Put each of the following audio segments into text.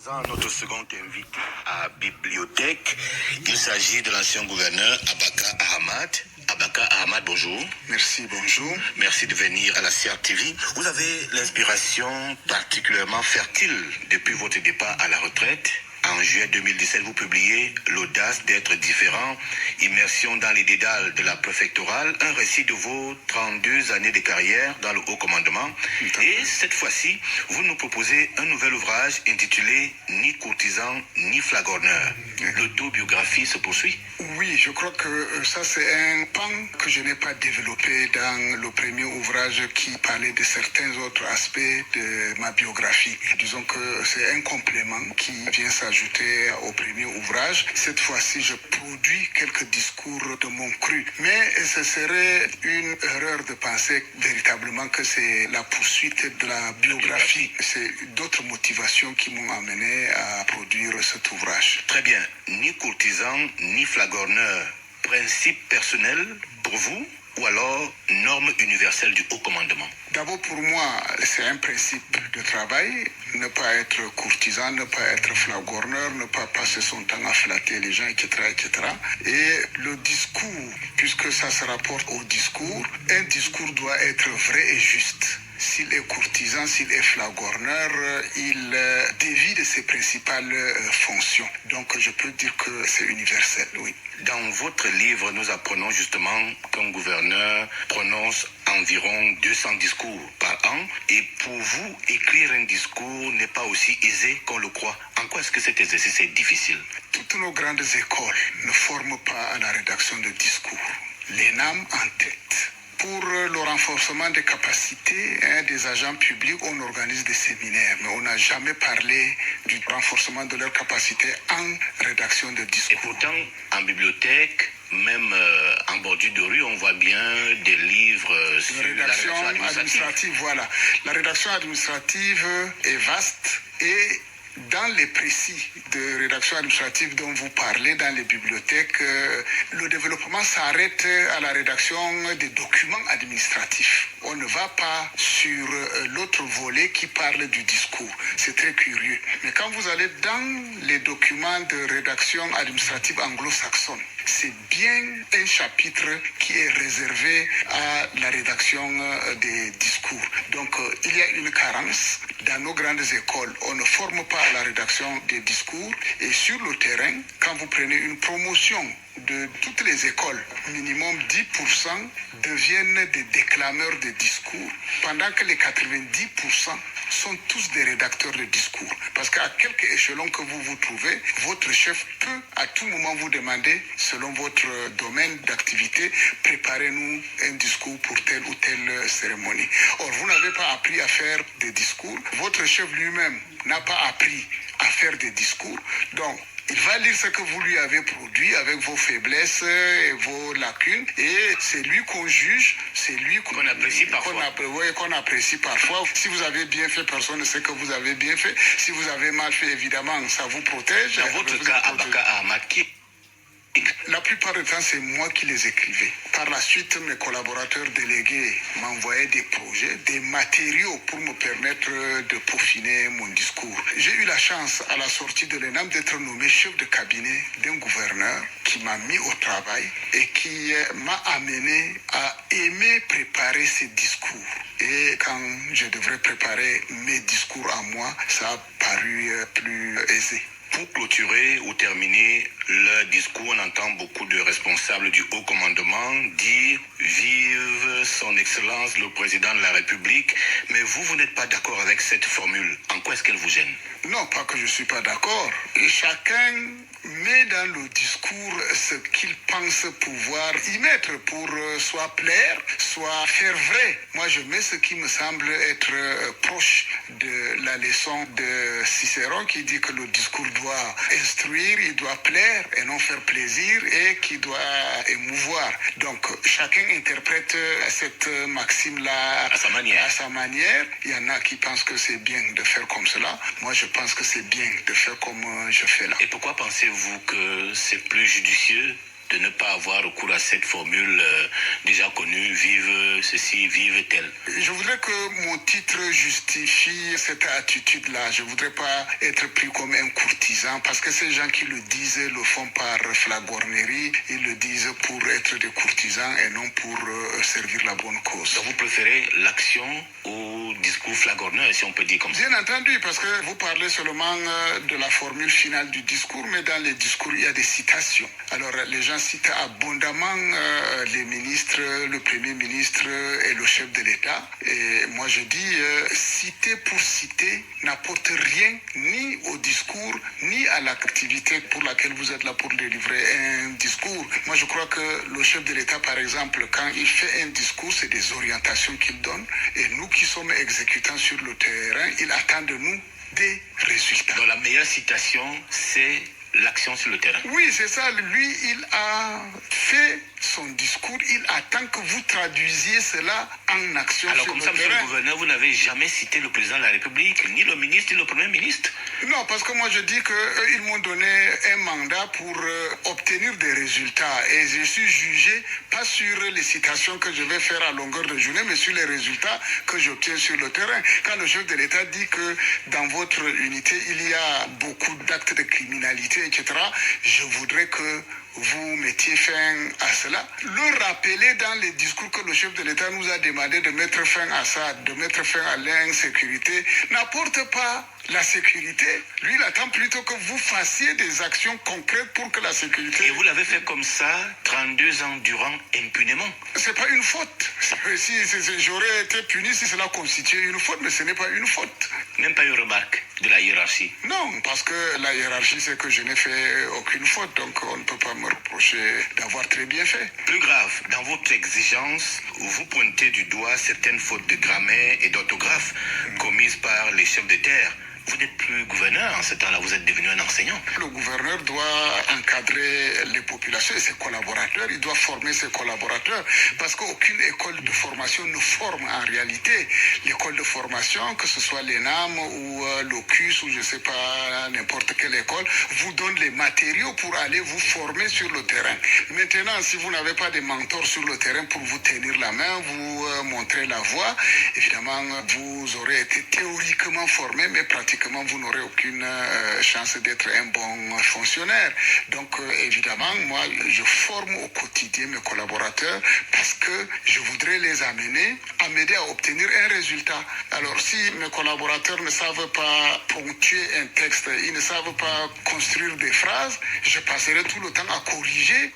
Notre second invité à Bibliothèque, il s'agit de l'ancien gouverneur Abaka Ahmad. Abaka Ahmad, bonjour. Merci, bonjour. Merci de venir à la CRTV. Vous avez l'inspiration particulièrement fertile depuis votre départ à la retraite. En juillet 2017, vous publiez L'audace d'être différent, immersion dans les dédales de la préfectorale, un récit de vos 32 années de carrière dans le haut commandement. Et cette fois-ci, vous nous proposez un nouvel ouvrage intitulé Ni courtisan, ni flagorneur. L'autobiographie se poursuit. Oui, je crois que ça c'est un pan que je n'ai pas développé dans le premier ouvrage qui parlait de certains autres aspects de ma biographie. Disons que c'est un complément qui vient s'ajouter au premier ouvrage. Cette fois-ci, je produis quelques discours de mon cru. Mais ce serait une erreur de penser véritablement que c'est la poursuite de la biographie. C'est d'autres motivations qui m'ont amené à produire cet ouvrage. Très bien. Ni courtisan, ni flagorneur. Principe personnel pour vous ou alors norme universelle du haut commandement? D'abord, pour moi, c'est un principe de travail. Ne pas être courtisan, ne pas être flagorneur, ne pas passer son temps à flatter les gens, etc., etc. Et le discours, puisque ça se rapporte au discours, un discours doit être vrai et juste. S'il est courtisan, s'il est flagorneur, il dévie de ses principales fonctions. Donc, je peux dire que c'est universel, oui. Dans votre livre, nous apprenons justement qu'un gouverneur prononce environ 200 discours par an. Et pour vous, écrire un discours n'est pas aussi aisé qu'on le croit. En quoi est-ce que cet exercice est difficile? Toutes nos grandes écoles ne forment pas à la rédaction de discours. L'ENAM en tête. Pour le renforcement des capacités des agents publics, on organise des séminaires, mais on n'a jamais parlé du renforcement de leurs capacités en rédaction de discours. Et pourtant, en bibliothèque, même en bordure de rue, on voit bien des livres sur la rédaction administrative. Voilà. La rédaction administrative est vaste et dans les précis de rédaction administrative dont vous parlez dans les bibliothèques, le développement s'arrête à la rédaction des documents administratifs. On ne va pas sur l'autre volet qui parle du discours. C'est très curieux. Mais quand vous allez dans les documents de rédaction administrative anglo-saxonne, c'est bien un chapitre qui est réservé à la rédaction des discours. Donc, il y a une carence. Dans nos grandes écoles, on ne forme pas à la rédaction des discours. Et sur le terrain, quand vous prenez une promotion de toutes les écoles, minimum 10% deviennent des déclameurs de discours, pendant que les 90% sont tous des rédacteurs de discours. Parce qu'à quelque échelon que vous vous trouvez, votre chef peut à tout moment vous demander, selon votre domaine d'activité, préparez-nous un discours pour telle ou telle cérémonie. Or, vous n'avez pas appris à faire des discours. Votre chef lui-même n'a pas appris à faire des discours. Donc, il va lire ce que vous lui avez produit avec vos faiblesses et vos lacunes. Et c'est lui qu'on juge, c'est lui qu'on apprécie parfois. Qu'on apprécie parfois. Si vous avez bien fait, personne ne sait que vous avez bien fait. Si vous avez mal fait, évidemment, ça vous protège. Dans votre cas, Abaka Ahmad, qui? La plupart du temps, c'est moi qui les écrivais. Par la suite, mes collaborateurs délégués m'envoyaient des projets, des matériaux pour me permettre de peaufiner mon discours. J'ai eu la chance, à la sortie de l'ENAM, d'être nommé chef de cabinet d'un gouverneur qui m'a mis au travail et qui m'a amené à aimer préparer ces discours. Et quand je devrais préparer mes discours à moi, ça a paru plus aisé. Pour clôturer ou terminer le discours, on entend beaucoup de responsables du haut commandement dire « Vive son Excellence le Président de la République ». Mais vous n'êtes pas d'accord avec cette formule. En quoi est-ce qu'elle vous gêne? Non, pas que je ne suis pas d'accord. Chacun met dans le discours ce qu'il pense pouvoir y mettre pour soit plaire, soit faire vrai. Moi, je mets ce qui me semble être proche de la leçon de Cicéron qui dit que le discours doit instruire, il doit plaire et non faire plaisir et qui doit émouvoir. Donc, chacun interprète cette maxime-là à sa manière. Il y en a qui pensent que c'est bien de faire comme cela. Moi, je pense que c'est bien de faire comme je fais là. Et pourquoi pensez-vous que c'est plus judicieux de ne pas avoir recours à cette formule déjà connue, vive ceci, vive tel? Je voudrais que mon titre justifie cette attitude-là. Je ne voudrais pas être pris comme un courtisan parce que ces gens qui le disent le font par flagornerie. Ils le disent pour être des courtisans et non pour servir la bonne cause. Donc vous préférez l'action au discours flagorneur, si on peut dire comme ça? Bien entendu, parce que vous parlez seulement de la formule finale du discours, mais dans les discours, il y a des citations. Alors, les gens citent abondamment les ministres, le Premier ministre et le chef de l'État. Et moi, je dis, citer pour citer n'apporte rien ni au discours, ni à l'activité pour laquelle vous êtes là pour délivrer un discours. Moi, je crois que le chef de l'État, par exemple, quand il fait un discours, c'est des orientations qu'il donne. Et nous qui sommes exécutants sur le terrain, il attend de nous des résultats. Donc la meilleure citation, c'est l'action sur le terrain. Oui, c'est ça. Lui, il a fait son discours. Il attend que vous traduisiez cela en action Alors sur comme le ça, monsieur terrain. le gouverneur, vous n'avez jamais cité le président de la République, ni le ministre, ni le Premier ministre? Non, parce que moi je dis qu'ils m'ont donné un mandat pour obtenir des résultats. Et je suis jugé pas sur les citations que je vais faire à longueur de journée, mais sur les résultats que j'obtiens sur le terrain. Quand le chef de l'État dit que dans votre unité, il y a beaucoup d'actes de criminalité, etc., je voudrais que vous mettiez fin à cela. Le rappeler dans les discours que le chef de l'État nous a demandé de mettre fin à ça, de mettre fin à l'insécurité, n'apporte pas la sécurité. Lui, il attend plutôt que vous fassiez des actions concrètes pour que la sécurité... Et vous l'avez fait comme ça, 32 ans durant, impunément. C'est pas une faute. J'aurais été puni si cela constituait une faute, mais ce n'est pas une faute. Même pas une remarque de la hiérarchie? Non, parce que la hiérarchie, c'est que je n'ai fait aucune faute, donc on ne peut pas me reprocher d'avoir très bien fait. Plus grave, dans votre exigence, vous pointez du doigt certaines fautes de grammaire et d'orthographe commises par les chefs de terre. Vous n'êtes plus gouverneur en ce temps-là, vous êtes devenu un enseignant. Le gouverneur doit encadrer les populations et ses collaborateurs. Il doit former ses collaborateurs parce qu'aucune école de formation ne forme en réalité. L'école de formation, que ce soit l'ENAM ou l'OCUS ou je ne sais pas, n'importe quelle école, vous donne les matériaux pour aller vous former sur le terrain. Maintenant, si vous n'avez pas de mentors sur le terrain pour vous tenir la main, vous montrer la voie, évidemment, vous aurez été théoriquement formé, mais pratiquement, vous n'aurez aucune chance d'être un bon fonctionnaire. Donc, évidemment, moi, je forme au quotidien mes collaborateurs parce que je voudrais les amener à m'aider à obtenir un résultat. Alors, si mes collaborateurs ne savent pas ponctuer un texte, ils ne savent pas construire des phrases, je passerai tout le temps à corriger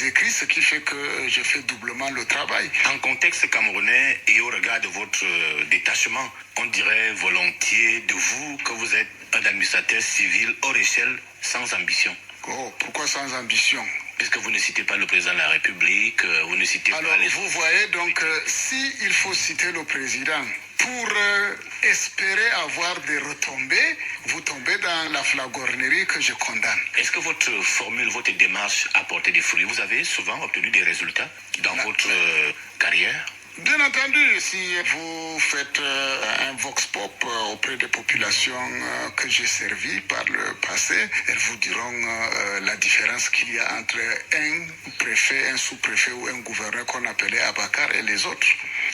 écrits, ce qui fait que je fais doublement le travail. En contexte camerounais et au regard de votre détachement, on dirait volontiers de vous que vous êtes un administrateur civil hors échelle, sans ambition. Oh, pourquoi sans ambition? Puisque vous ne citez pas le président de la République, vous ne citez Alors, pas les... vous voyez, donc, si il faut citer le président pour espérer avoir des retombées, vous tombez dans la flagornerie que je condamne. Est-ce que votre formule, votre démarche a porté des fruits? Vous avez souvent obtenu des résultats dans votre carrière? Bien entendu, si vous faites un vox pop auprès des populations que j'ai servies par le passé, elles vous diront la différence qu'il y a entre un préfet, un sous-préfet ou un gouverneur qu'on appelait Abakar et les autres.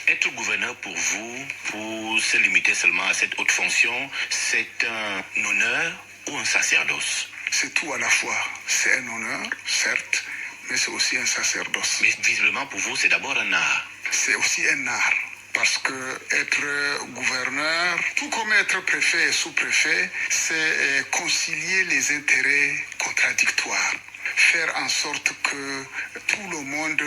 Être gouverneur pour vous, pour se limiter seulement à cette haute fonction, c'est un honneur ou un sacerdoce? C'est tout à la fois. C'est un honneur, certes, mais c'est aussi un sacerdoce. Mais visiblement pour vous, c'est d'abord un art. C'est aussi un art. Parce que être gouverneur, tout comme être préfet et sous-préfet, c'est concilier les intérêts contradictoires. Faire en sorte que tout le monde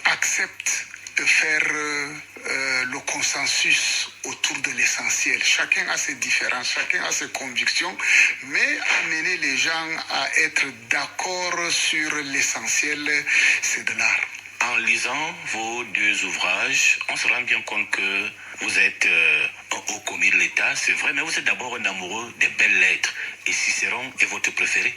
accepte de faire le consensus autour de l'essentiel. Chacun a ses différences, chacun a ses convictions, mais amener les gens à être d'accord sur l'essentiel, c'est de l'art. En lisant vos deux ouvrages, on se rend bien compte que vous êtes un haut commis de l'État, c'est vrai, mais vous êtes d'abord un amoureux des belles lettres. Et Cicéron est votre préféré?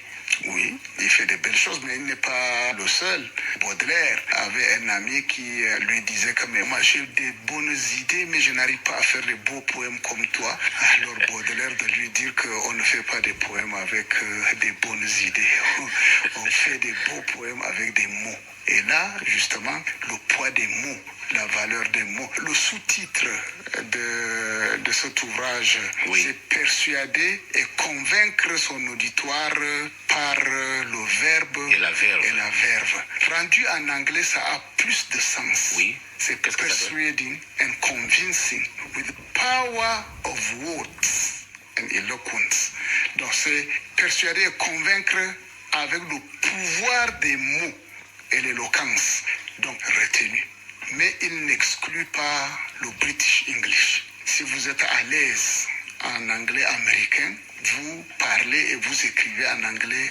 Oui, il fait de belles choses, mais il n'est pas le seul. Baudelaire avait un ami qui lui disait que mais moi j'ai des bonnes idées, mais je n'arrive pas à faire de beaux poèmes comme toi. Alors Baudelaire de lui dire qu'on ne fait pas des poèmes avec des bonnes idées. On fait des beaux poèmes avec des mots. Et là, justement, le poids des mots, la valeur des mots. Le sous-titre de cet ouvrage, Oui. c'est persuader et convaincre son auditoire par le verbe Et la verve. Rendu en anglais, ça a plus de sens. Oui. C'est Qu'est-ce que ça veut? persuading and convincing with the power of words and eloquence. Donc c'est persuader et convaincre avec le pouvoir des mots et l'éloquence, donc retenu. Mais il n'exclut pas le British English. Si vous êtes à l'aise en anglais américain, vous parlez et vous écrivez en anglais